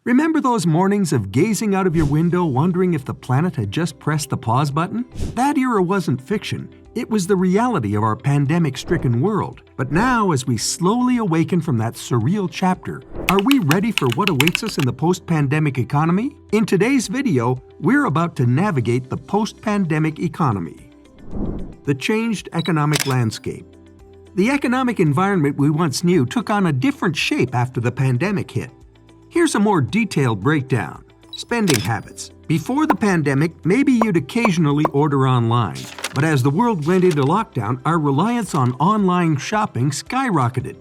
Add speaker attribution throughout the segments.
Speaker 1: Remember those mornings of gazing out of your window wondering if the planet had just pressed the pause button? That era wasn't fiction. It was the reality of our pandemic-stricken world. But now, as we slowly awaken from that surreal chapter, are we ready for what awaits us in the post-pandemic economy? In today's video, we're about to navigate the post-pandemic economy. The changed economic landscape. The economic environment we once knew took on a different shape after the pandemic hit. Here's a more detailed breakdown. Spending habits. Before the pandemic, maybe you'd occasionally order online. But as the world went into lockdown, our reliance on online shopping skyrocketed.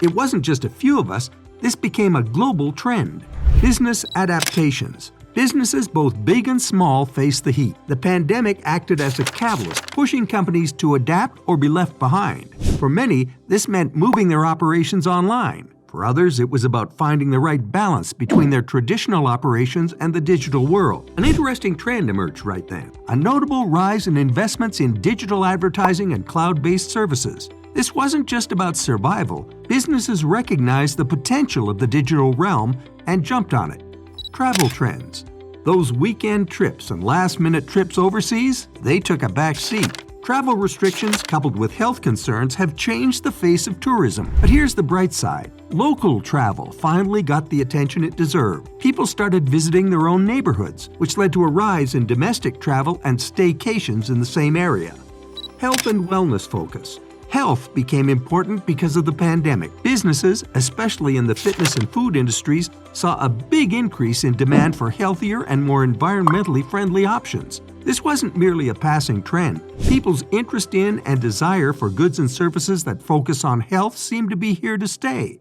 Speaker 1: It wasn't just a few of us, this became a global trend. Business adaptations. Businesses both big and small faced the heat. The pandemic acted as a catalyst, pushing companies to adapt or be left behind. For many, this meant moving their operations online. For others, it was about finding the right balance between their traditional operations and the digital world. An interesting trend emerged right then: a notable rise in investments in digital advertising and cloud-based services. This wasn't just about survival. Businesses recognized the potential of the digital realm and jumped on it. Travel trends. Those weekend trips and last-minute trips overseas, they took a back seat. Travel restrictions coupled with health concerns have changed the face of tourism. But here's the bright side. Local travel finally got the attention it deserved. People started visiting their own neighborhoods, which led to a rise in domestic travel and staycations in the same area. Health and wellness focus. Health became important because of the pandemic. Businesses, especially in the fitness and food industries, saw a big increase in demand for healthier and more environmentally friendly options. This wasn't merely a passing trend. People's interest in and desire for goods and services that focus on health seemed to be here to stay.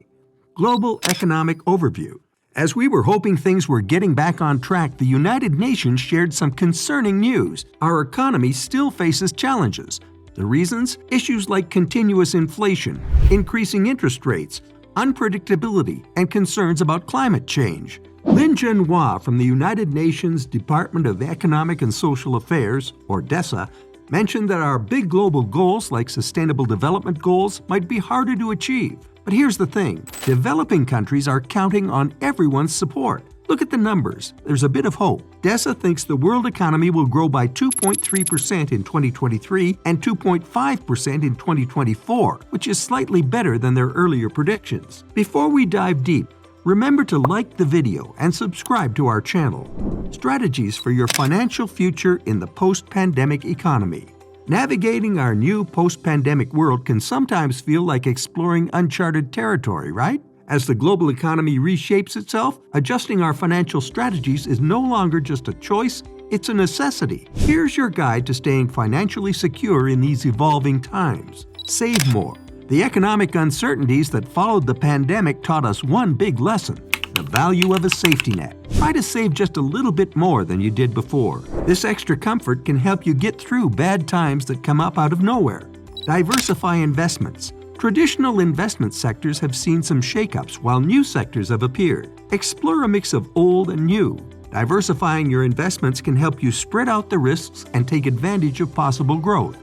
Speaker 1: Global economic overview. As we were hoping things were getting back on track, the United Nations shared some concerning news. Our economy still faces challenges. The reasons? Issues like continuous inflation, increasing interest rates, unpredictability, and concerns about climate change. Lin Zhenhua from the United Nations Department of Economic and Social Affairs, or DESA, mentioned that our big global goals like Sustainable Development Goals might be harder to achieve. But here's the thing, developing countries are counting on everyone's support. Look at the numbers. There's a bit of hope. DESA thinks the world economy will grow by 2.3% in 2023 and 2.5% in 2024, which is slightly better than their earlier predictions. Before we dive deep, remember to like the video and subscribe to our channel. Strategies for your financial future in the post-pandemic economy. Navigating our new post-pandemic world can sometimes feel like exploring uncharted territory, right? As the global economy reshapes itself, adjusting our financial strategies is no longer just a choice, it's a necessity. Here's your guide to staying financially secure in these evolving times. Save more. The economic uncertainties that followed the pandemic taught us one big lesson: the value of a safety net. Try to save just a little bit more than you did before. This extra comfort can help you get through bad times that come up out of nowhere. Diversify investments. Traditional investment sectors have seen some shakeups while new sectors have appeared. Explore a mix of old and new. Diversifying your investments can help you spread out the risks and take advantage of possible growth.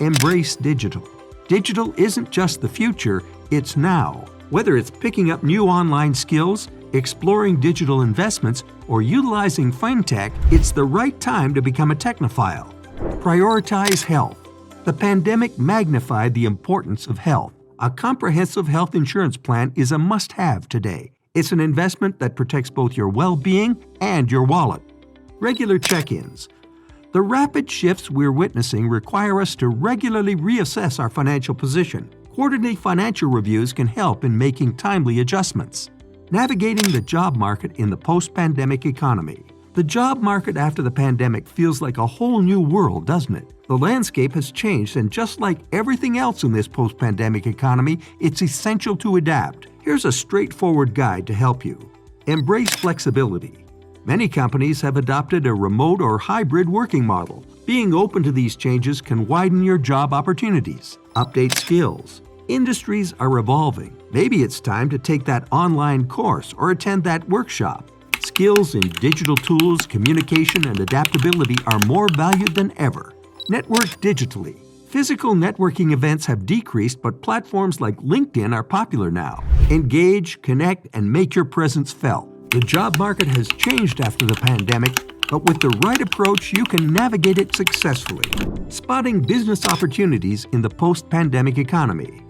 Speaker 1: Embrace digital. Digital isn't just the future, it's now. Whether it's picking up new online skills, exploring digital investments, or utilizing fintech, it's the right time to become a technophile. Prioritize health. The pandemic magnified the importance of health. A comprehensive health insurance plan is a must-have today. It's an investment that protects both your well-being and your wallet. Regular check-ins. The rapid shifts we're witnessing require us to regularly reassess our financial position. Quarterly financial reviews can help in making timely adjustments. Navigating the job market in the post-pandemic economy. The job market after the pandemic feels like a whole new world, doesn't it? The landscape has changed, and just like everything else in this post-pandemic economy, it's essential to adapt. Here's a straightforward guide to help you. Embrace flexibility. Many companies have adopted a remote or hybrid working model. Being open to these changes can widen your job opportunities. Update skills. Industries are evolving. Maybe it's time to take that online course or attend that workshop. Skills in digital tools, communication, and adaptability are more valued than ever. Network digitally. Physical networking events have decreased, but platforms like LinkedIn are popular now. Engage, connect, and make your presence felt. The job market has changed after the pandemic, but with the right approach, you can navigate it successfully. Spotting business opportunities in the post-pandemic economy.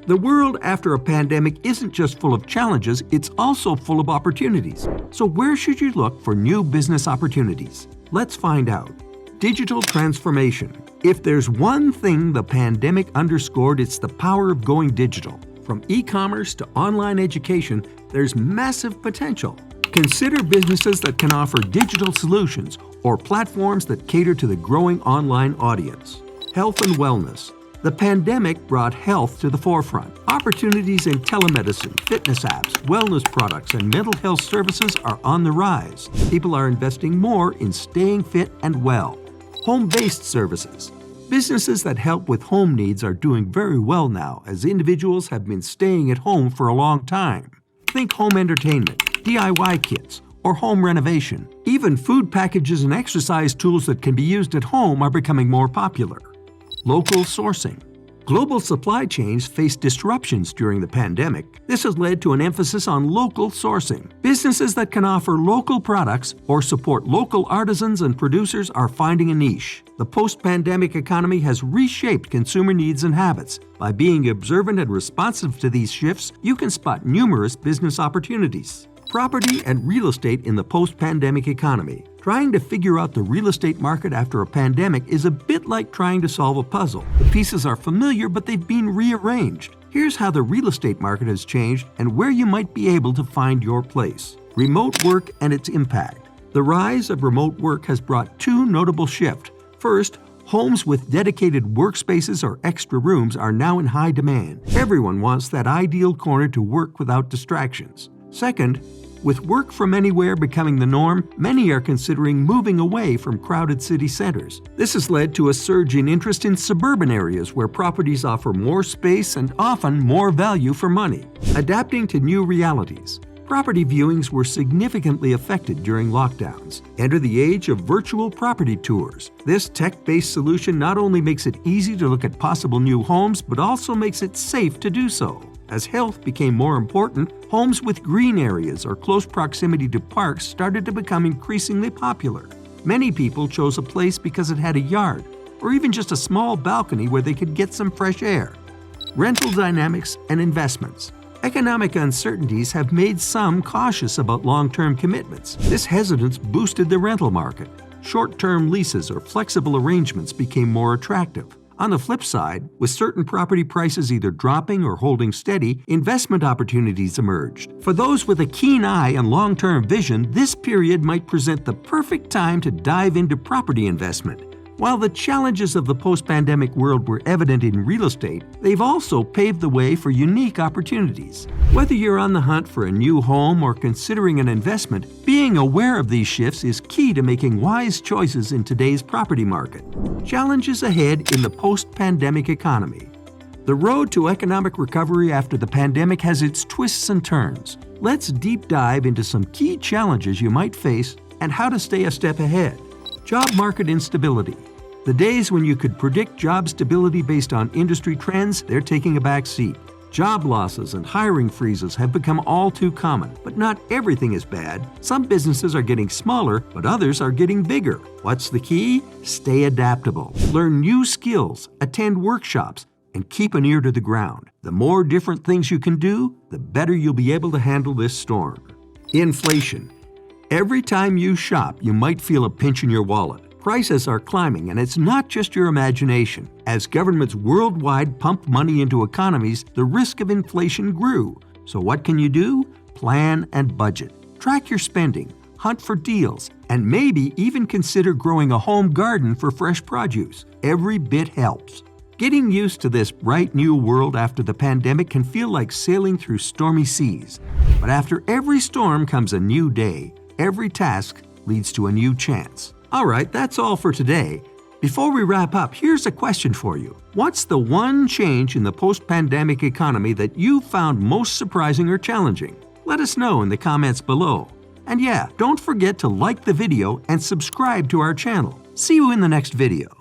Speaker 1: The world after a pandemic isn't just full of challenges, it's also full of opportunities. So where should you look for new business opportunities? Let's find out. Digital transformation. If there's one thing the pandemic underscored, it's the power of going digital. From e-commerce to online education, there's massive potential. Consider businesses that can offer digital solutions or platforms that cater to the growing online audience. Health and wellness. The pandemic brought health to the forefront. Opportunities in telemedicine, fitness apps, wellness products, and mental health services are on the rise. People are investing more in staying fit and well. Home-based services. Businesses that help with home needs are doing very well now, as individuals have been staying at home for a long time. Think home entertainment, DIY kits, or home renovation. Even food packages and exercise tools that can be used at home are becoming more popular. Local sourcing. Global supply chains faced disruptions during the pandemic. This has led to an emphasis on local sourcing. Businesses that can offer local products or support local artisans and producers are finding a niche. The post-pandemic economy has reshaped consumer needs and habits. By being observant and responsive to these shifts, you can spot numerous business opportunities. Property and real estate in the post-pandemic economy. Trying to figure out the real estate market after a pandemic is a bit like trying to solve a puzzle. The pieces are familiar, but they've been rearranged. Here's how the real estate market has changed and where you might be able to find your place. Remote work and its impact. The rise of remote work has brought two notable shifts. First, homes with dedicated workspaces or extra rooms are now in high demand. Everyone wants that ideal corner to work without distractions. Second, with work from anywhere becoming the norm, many are considering moving away from crowded city centers. This has led to a surge in interest in suburban areas where properties offer more space and often more value for money. Adapting to new realities. Property viewings were significantly affected during lockdowns. Enter the age of virtual property tours. This tech-based solution not only makes it easy to look at possible new homes, but also makes it safe to do so. As health became more important, homes with green areas or close proximity to parks started to become increasingly popular. Many people chose a place because it had a yard, or even just a small balcony where they could get some fresh air. Rental dynamics and investments. Economic uncertainties have made some cautious about long-term commitments. This hesitance boosted the rental market. Short-term leases or flexible arrangements became more attractive. On the flip side, with certain property prices either dropping or holding steady, investment opportunities emerged. For those with a keen eye and long-term vision, this period might present the perfect time to dive into property investment. While the challenges of the post-pandemic world were evident in real estate, they've also paved the way for unique opportunities. Whether you're on the hunt for a new home or considering an investment, being aware of these shifts is key to making wise choices in today's property market. Challenges ahead in the post-pandemic economy. The road to economic recovery after the pandemic has its twists and turns. Let's deep dive into some key challenges you might face and how to stay a step ahead. Job market instability. The days when you could predict job stability based on industry trends, they're taking a back seat. Job losses and hiring freezes have become all too common, but not everything is bad. Some businesses are getting smaller, but others are getting bigger. What's the key? Stay adaptable. Learn new skills, attend workshops, and keep an ear to the ground. The more different things you can do, the better you'll be able to handle this storm. Inflation. Every time you shop, you might feel a pinch in your wallet. Prices are climbing, and it's not just your imagination. As governments worldwide pump money into economies, the risk of inflation grew. So what can you do? Plan and budget. Track your spending, hunt for deals, and maybe even consider growing a home garden for fresh produce. Every bit helps. Getting used to this bright new world after the pandemic can feel like sailing through stormy seas. But after every storm comes a new day. Every task leads to a new chance. All right, that's all for today. Before we wrap up, here's a question for you. What's the one change in the post-pandemic economy that you found most surprising or challenging? Let us know in the comments below. And yeah, don't forget to like the video and subscribe to our channel. See you in the next video.